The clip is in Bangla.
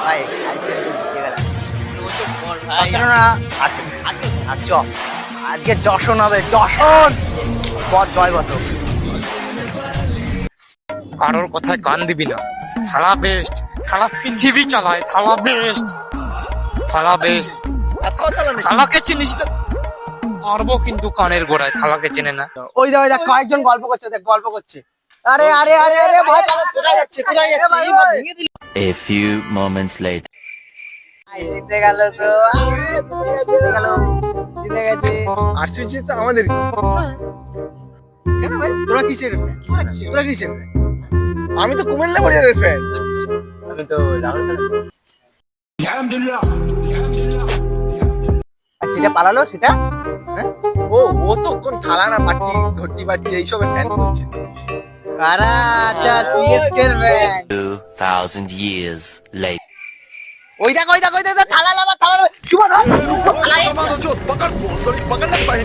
ভাই আজকে জিতে গেলাম। ও তো বল ভাই। 17 না 8 আজকে যশন হবে, যশন বদ জয় গত। কারোর কথায় কান দিবি না। থালা বেস্ট, থালা পৃথিবী চালায়, থালা বেস্ট, থালা বেস্ট। থালাকে চিনিস না? মারবো কিন্তু কানের গোড়ায়, থালাকে চেনে না। ওই দেখ কয়েকজন গল্প করছে, দেখ গল্প করছে। আরে আরে আরে আরে ভয় পালাচ্ছে, কোথায় যাচ্ছে কোথায় যাচ্ছে? এই ভাই ভেঙে দিল। A few moments later. জিতে গেল তো, জিতে গেল, জিতে গেছে। আরসিবি তো আমাদের কেন ভাই তোরা কিসের fan? তোরা কিসের fan? আমি তো কুমিল্লা ওয়ারিয়রের ফ্যান। আমি তো রাহুল আর যেটা পালালো সেটা হ্যাঁ ও তো কোন থালা না পাটি ঘটি বাটি এইসবের ফ্যান বলছে। কারা? আচ্ছা সিএসকে এর ফ্যান। 2000 years later. ওই দেখ থালা লাবা শুভ ধর থালা पकड़ पकड़ पकड़